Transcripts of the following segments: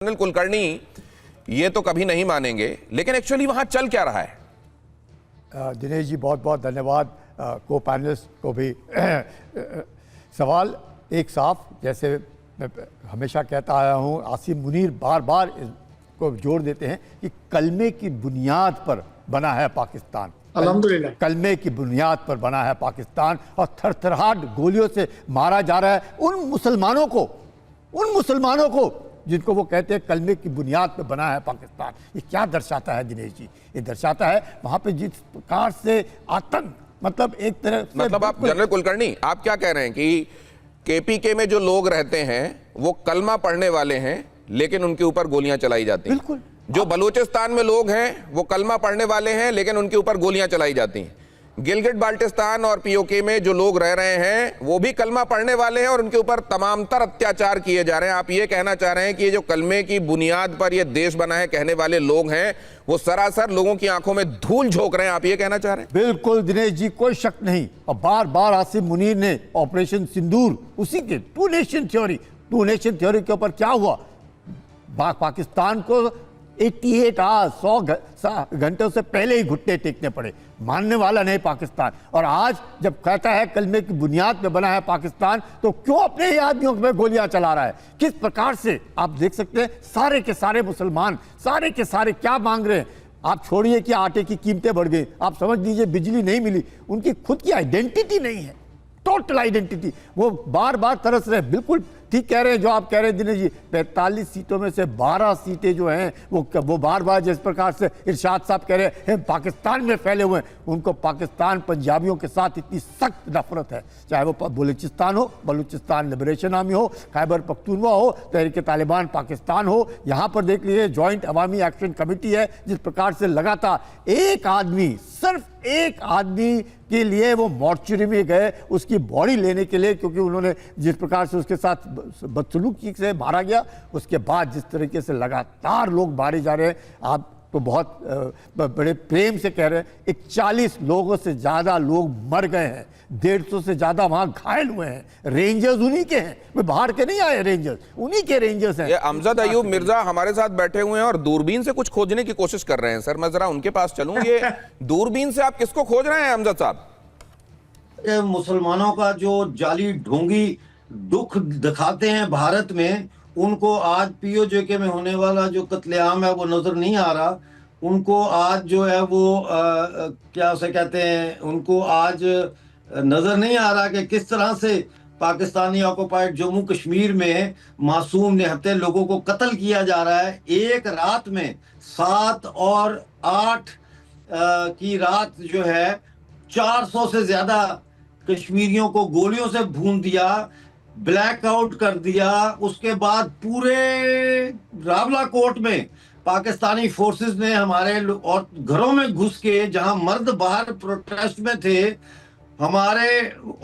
General Kulkarni ये तो कभी नहीं मानेंगे, लेकिन एक्चुअली वहां चल क्या रहा है? दिनेश जी बहुत बहुत धन्यवाद, को पैनलिस्ट को भी। सवाल एक साफ, जैसे मैं हमेशा कहता आया हूँ, आसिम मुनीर बार बार इसको जोड़ देते हैं कि कलमे की बुनियाद पर बना है पाकिस्तान। अल्हम्दुलिल्लाह कलमे की बुनियाद पर बना है पाकिस्तान और थरथराहट गोलियों से मारा जा रहा है उन मुसलमानों को जिनको वो कहते हैं कलमे की बुनियाद पर बना है पाकिस्तान। ये क्या दर्शाता है दिनेश जी? ये दर्शाता है वहाँ पे जिस प्रकार से आतंक, मतलब एक तरह से, मतलब आप जनरल कुलकर्णी आप क्या कह रहे हैं कि केपीके में जो लोग रहते हैं वो कलमा पढ़ने वाले हैं लेकिन उनके ऊपर गोलियां चलाई जाती हैं। बिल्कुल। जो बलूचिस्तान में लोग हैं वो कलमा पढ़ने वाले हैं लेकिन उनके ऊपर गोलियां चलाई जाती हैं। गिलगिट बाल्टिस्तान और पीओके में जो लोग रह रहे हैं वो भी कलमा पढ़ने वाले हैं और उनके ऊपर तमामतर अत्याचार किए जा रहे हैं। आप ये कहना चाह रहे हैं कि ये जो कलमे की बुनियाद पर ये देश बना है कहने वाले लोग हैं वो सरासर लोगों की आंखों में धूल झोंक रहे हैं, आप ये कहना चाह रहे हैं? बिल्कुल दिनेश जी, कोई शक नहीं। और बार बार आसिम मुनीर ने ऑपरेशन सिंदूर, उसी के टू नेशन थ्योरी के ऊपर क्या हुआ, पाकिस्तान को 88 आवर्स 100 घंटों से पहले ही घुटने टेकने पड़े। मानने वाला नहीं पाकिस्तान। और आज जब कहता है कलमे की बुनियाद पे बना है पाकिस्तान, तो क्यों अपने ही आदमियों पे गोलियां चला रहा है? किस प्रकार से आप देख सकते हैं सारे के सारे मुसलमान, सारे के सारे क्या मांग रहे हैं? आप छोड़िए कि आटे की कीमतें बढ़ गई, आप समझ लीजिए बिजली नहीं मिली, उनकी खुद की आइडेंटिटी नहीं है, टोटल आइडेंटिटी। वो बार बार तरस रहे। बिल्कुल ठीक कह रहे हैं जो आप कह रहे हैं दिनेश जी, 45 सीटों में से 12 सीटें जो हैं वो बार बार जिस प्रकार से इरशाद साहब कह रहे हैं पाकिस्तान में फैले हुए हैं, उनको पाकिस्तान पंजाबियों के साथ इतनी सख्त नफरत है, चाहे वो बलूचिस्तान हो, बलूचिस्तान लिबरेशन आर्मी हो, खैबर पख्तूनवा हो, तहरीक तालिबान पाकिस्तान हो। यहाँ पर देख लीजिए जॉइंट अवामी एक्शन कमेटी है, जिस प्रकार से लगातार एक आदमी, सिर्फ एक आदमी के लिए वो मॉर्चरी में गए उसकी बॉडी लेने के लिए, क्योंकि उन्होंने जिस प्रकार से उसके साथ बदसलूकी से मारा गया, उसके बाद जिस तरीके से लगातार लोग मारे जा रहे हैं, आप तो बहुत बड़े प्रेम से कह रहे हैं। 41 लोगों से ज़्यादा लोग मर गए हैं, 150 से ज़्यादा वहाँ घायल हुए हैं। रेंजर्स उन्हीं के हैं, वे बाहर के नहीं आए, रेंजर्स उन्हीं के रेंजर्स हैं। ये अमजद अयूब मिर्जा हमारे साथ बैठे हुए हैं और दूरबीन से कुछ खोजने की कोशिश कर रहे हैं। सर मैं जरा उनके पास चलूं। ये दूरबीन से आप किसको खोज रहे हैं अमजद साहब? मुसलमानों का जो जाली ढोंगी दुख दिखाते हैं भारत में, उनको आज पीओजे में होने वाला जो कत्लेआम है वो नजर नहीं आ रहा। उनको आज जो है वो क्या उसे कहते हैं, उनको आज नजर नहीं आ रहा कि किस तरह से पाकिस्तानी ऑक्युपाइड जम्मू कश्मीर में मासूम निहत्ते लोगों को कत्ल किया जा रहा है। एक रात में 7 और 8 की रात जो है 400 से ज्यादा कश्मीरियों को गोलियों से भून दिया, ब्लैकआउट कर दिया। उसके बाद पूरे रावलाकोट में पाकिस्तानी फोर्सेस ने हमारे और घरों में घुस के, जहां मर्द बाहर प्रोटेस्ट में थे, हमारे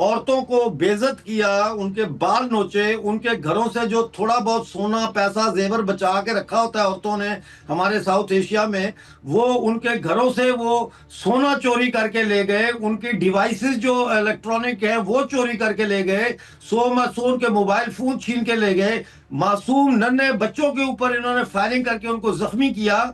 औरतों को बेइज्जत किया, उनके बाल नोचे, उनके घरों से जो थोड़ा बहुत सोना पैसा जेवर बचा के रखा होता है औरतों ने हमारे साउथ एशिया में, वो उनके घरों से वो सोना चोरी करके ले गए, उनकी डिवाइसेस जो इलेक्ट्रॉनिक है वो चोरी करके ले गए, मासूम के मोबाइल फोन छीन के ले गए, मासूम नन्हे बच्चों के ऊपर इन्होंने फायरिंग करके उनको जख्मी किया।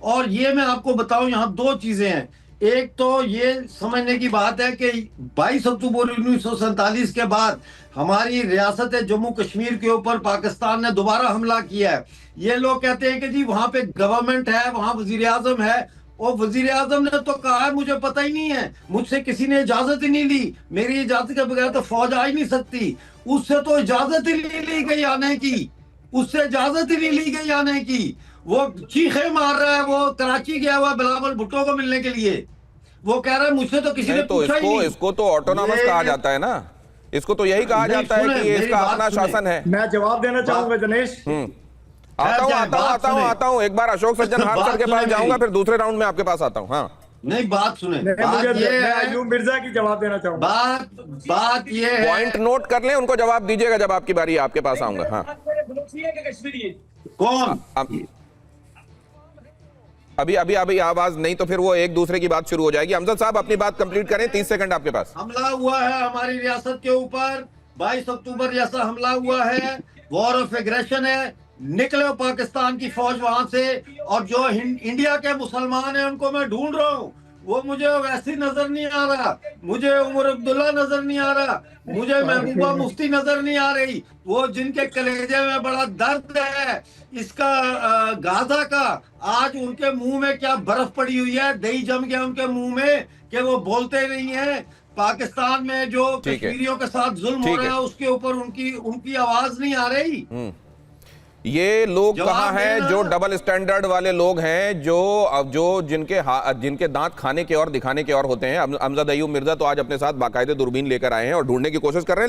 और ये मैं आपको बताऊं, यहाँ 2 चीजें हैं। एक तो ये समझने की बात है कि 22 अक्टूबर 1947 के बाद हमारी रियासत जम्मू कश्मीर के ऊपर पाकिस्तान ने दोबारा हमला किया है। ये लोग कहते हैं कि जी वहां पे गवर्नमेंट है, वहां वजीर आजम है, और वजीर आजम ने तो कहा है मुझे पता ही नहीं है, मुझसे किसी ने इजाजत ही नहीं ली, मेरी इजाजत के बगैर तो फौज आ ही नहीं सकती। उससे तो इजाजत ही नहीं ली गई आने की, उससे इजाजत ही नहीं ली गई आने की। वो चीखे मार रहा है, वो कराची गया हुआ बिलावल भुट्टो को मिलने के लिए, वो कह रहा है मुझसे तो किसी ने पूछा ही नहीं। इसको तो ऑटोनॉमस कहा जाता है ना, इसको तो यही कहा जाता है कि ये इसका अपना शासन है। मैं जवाब देना चाहूंगा दिनेश। आता हूं। एक बार अशोक सज्जन हार्डकर के पास जाऊंगा, फिर दूसरे राउंड में आपके पास आता हूं। हाँ नहीं, बात सुने। मैं अयूब मिर्जा की जवाब देना चाहूंगा। बात ये है, पॉइंट नोट कर लें, उनको जवाब दीजिएगा जब आपकी बारी आपके पास आऊंगा। हाँ कौन अभी आवाज नहीं तो फिर वो एक दूसरे की बात शुरू हो जाएगी। अमजद साहब अपनी बात कंप्लीट करें, 30 सेकंड आपके पास। हमला हुआ है हमारी रियासत के ऊपर, 22 अक्टूबर जैसा हमला हुआ है, वॉर ऑफ एग्रेशन है। निकले हो पाकिस्तान की फौज वहां से, और जो इंडिया के मुसलमान हैं उनको मैं ढूंढ रहा हूँ, वो मुझे वैसी नजर नहीं आ रहा, मुझे उमर अब्दुल्ला नजर नहीं आ रहा, मुझे महबूबा मुफ्ती नजर नहीं आ रही, वो जिनके कलेजे में बड़ा दर्द है इसका गाजा का, आज उनके मुंह में क्या बर्फ पड़ी हुई है, दही जम गया उनके मुंह में कि वो बोलते नहीं है। पाकिस्तान में जो कश्मीरियों के साथ जुल्म हो रहा है उसके ऊपर उनकी आवाज नहीं आ रही। ये लोग कहाँ हैं जो डबल स्टैंडर्ड वाले लोग हैं, जो जिनके दांत खाने के और दिखाने के और होते हैं। अमजद अयूब मिर्जा तो आज अपने साथ बाकायदे दूरबीन लेकर आए हैं और ढूंढने की कोशिश कर रहे हैं।